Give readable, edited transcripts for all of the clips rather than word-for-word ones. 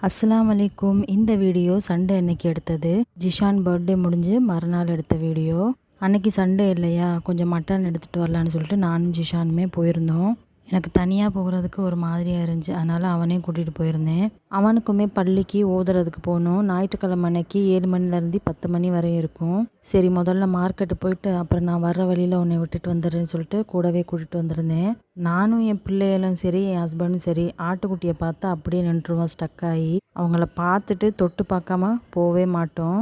அஸ்ஸலாமு அலைக்கும். இந்த வீடியோ சண்டே அன்னைக்கு எடுத்தது. ஜிஷான் பர்த்டே முடிஞ்சு மறுநாள் எடுத்த வீடியோ. அன்னைக்கு சண்டே இல்லையா, கொஞ்சம் மட்டன் எடுத்துகிட்டு வரலான்னு சொல்லிட்டு நானும் ஜிஷானுமே போயிருந்தோம். எனக்கு தனியாக போகிறதுக்கு ஒரு மாதிரியாக இருந்துச்சு, அதனால் அவனையும் கூட்டிகிட்டு போயிருந்தேன். அவனுக்குமே பள்ளிக்கு ஓதுறதுக்கு போகணும். ஞாயிற்றுக்கிழமை அன்னைக்கு 7 மணிலேருந்து 10 மணி வரையும் இருக்கும். சரி, முதல்ல மார்க்கெட்டு போயிட்டு அப்புறம் நான் வர்ற வழியில் உன்னை விட்டுட்டு வந்துடுறேன்னு சொல்லிட்டு கூடவே கூட்டிகிட்டு வந்திருந்தேன். நானும் என் பிள்ளைகளும் சரி, என் ஹஸ்பண்டும் சரி, ஆட்டுக்குட்டியை பார்த்தா அப்படியே நின்றுருவோம் ஸ்டக் ஆகி. அவங்கள பார்த்துட்டு தொட்டு பார்க்காம போகவே மாட்டோம்.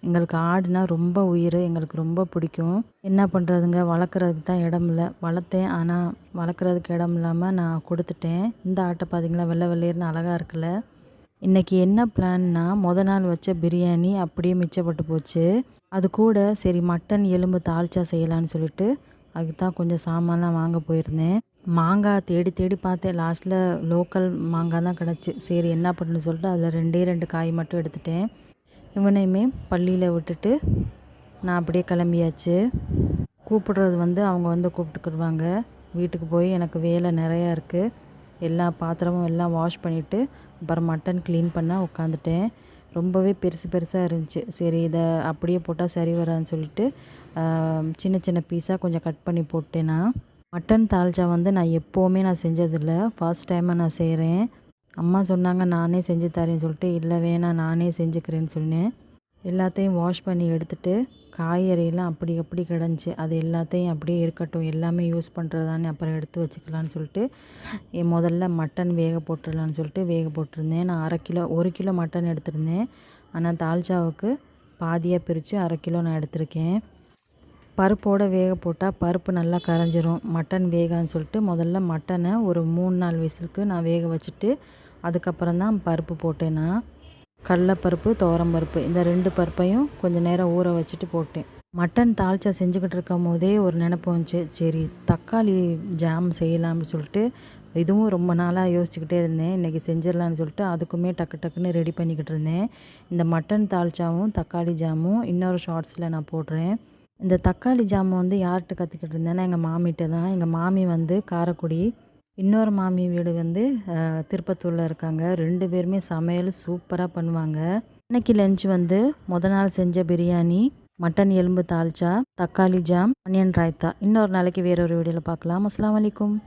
எங்களுக்கு ஆடுனா ரொம்ப உயிர், எங்களுக்கு ரொம்ப பிடிக்கும். என்ன பண்ணுறதுங்க, வளர்க்குறதுக்கு தான் இடம் இல்லை. வளர்த்தேன், ஆனால் வளர்க்குறதுக்கு இடம் இல்லாமல் நான் கொடுத்துட்டேன். இந்த ஆட்டை பார்த்தீங்களா, வெள்ளை வெள்ளையர்னு அழகாக இருக்குல்ல. இன்றைக்கி என்ன பிளான்னா, நாள் வச்ச பிரியாணி அப்படியே மிச்சப்பட்டு போச்சு. அது கூட சரி மட்டன் எலும்பு தால்ச்சா செய்யலான்னு சொல்லிட்டு அதுக்கு தான் கொஞ்சம் சாமான்லாம் வாங்க போயிருந்தேன். மாங்காய் தேடி தேடி பார்த்தேன். லாஸ்ட்டில் லோக்கல் மாங்காய் தான் கிடச்சி. சரி என்ன பண்ணுன்னு சொல்லிட்டு அதில் 2 காய் மட்டும் எடுத்துட்டேன். இவனையுமே பள்ளியில் விட்டுட்டு நான் அப்படியே கிளம்பியாச்சு. கூப்பிடுறது அவங்க கூப்பிட்டுக்கிடுவாங்க. வீட்டுக்கு போய் எனக்கு வேலை நிறையா இருக்குது. எல்லா பாத்திரமும் எல்லாம் வாஷ் பண்ணிவிட்டு அப்புறம் மட்டன் க்ளீன் பண்ண உட்காந்துட்டேன். ரொம்பவே பெருசு பெருசாக இருந்துச்சு. சரி, இதை அப்படியே போட்டால் சரி வரான்னு சொல்லிட்டு சின்ன சின்ன பீஸாக கொஞ்சம் கட் பண்ணி போட்டேன். நான் மட்டன் தால்ச்சா நான் எப்போவுமே நான் செஞ்சதில்லை, ஃபர்ஸ்ட் டைமாக நான் செய்கிறேன். அம்மா சொன்னாங்க நானே செஞ்சு தரேன்னு சொல்லிட்டு, இல்லை வேணாம் நானே செஞ்சுக்கிறேன்னு சொன்னேன். எல்லாத்தையும் வாஷ் பண்ணி எடுத்துகிட்டு காய்கறியெல்லாம் அப்படி கிடந்துச்சு. அது எல்லாத்தையும் அப்படியே இருக்கட்டும், எல்லாமே யூஸ் பண்ணுறதானே, அப்புறம் எடுத்து வச்சுக்கலான்னு சொல்லிட்டு முதல்ல மட்டன் வேக போட்டுடலான்னு சொல்லிட்டு வேக போட்டிருந்தேன். நான் 1 கிலோ மட்டன் எடுத்திருந்தேன். ஆனால் தால்ச்சாவுக்கு பாதியாக பிரித்து 1/2 கிலோ நான் எடுத்திருக்கேன். பருப்போடு வேக போட்டால் பருப்பு நல்லா கரைஞ்சிரும். மட்டன் வேகான்னு சொல்லிட்டு முதல்ல மட்டனை ஒரு 3-4 விசிலுக்கு நான் வேக வச்சுட்டு அதுக்கப்புறம் தான் பருப்பு போட்டேன். நான் கடலைப்பருப்பு, துவரம்பருப்பு இந்த 2 பருப்பையும் கொஞ்சம் நேரம் ஊற வச்சுட்டு போட்டேன். மட்டன் தால்ச்சா செஞ்சுக்கிட்டு இருக்கும் போதே ஒரு நினப்பு வந்துச்சு, சரி தக்காளி ஜாம் செய்யலாம்னு சொல்லிட்டு. இதுவும் ரொம்ப நாளாக யோசிச்சுக்கிட்டே இருந்தேன். இன்றைக்கி செஞ்சிடலான்னு சொல்லிட்டு அதுக்குமே டக்குன்னு ரெடி பண்ணிக்கிட்டு இருந்தேன். இந்த மட்டன் தால்ச்சாவும் தக்காளி ஜாமும் இன்னொரு ஷார்ட்ஸில் நான் போடுறேன். இந்த தக்காளி ஜாம் யார்கிட்ட கற்றுக்கிட்டு இருந்தேன்னா எங்கள் மாமிகிட்ட தான். எங்கள் மாமி காரைக்குடி, இன்னொரு மாமி வீடு திருப்பத்தூரில் இருக்காங்க. 2 பேருமே சமையல் சூப்பராக பண்ணுவாங்க. இன்றைக்கி லஞ்ச் நாள் செஞ்ச பிரியாணி, மட்டன் எலும்பு தால்ச்சா, தக்காளி ஜாம், ஆனியன் ராய்த்தா. இன்னொரு நாளைக்கு வேறொரு வீடியோவில் பார்க்கலாம். அஸ்ஸலாமு அலைக்கும்.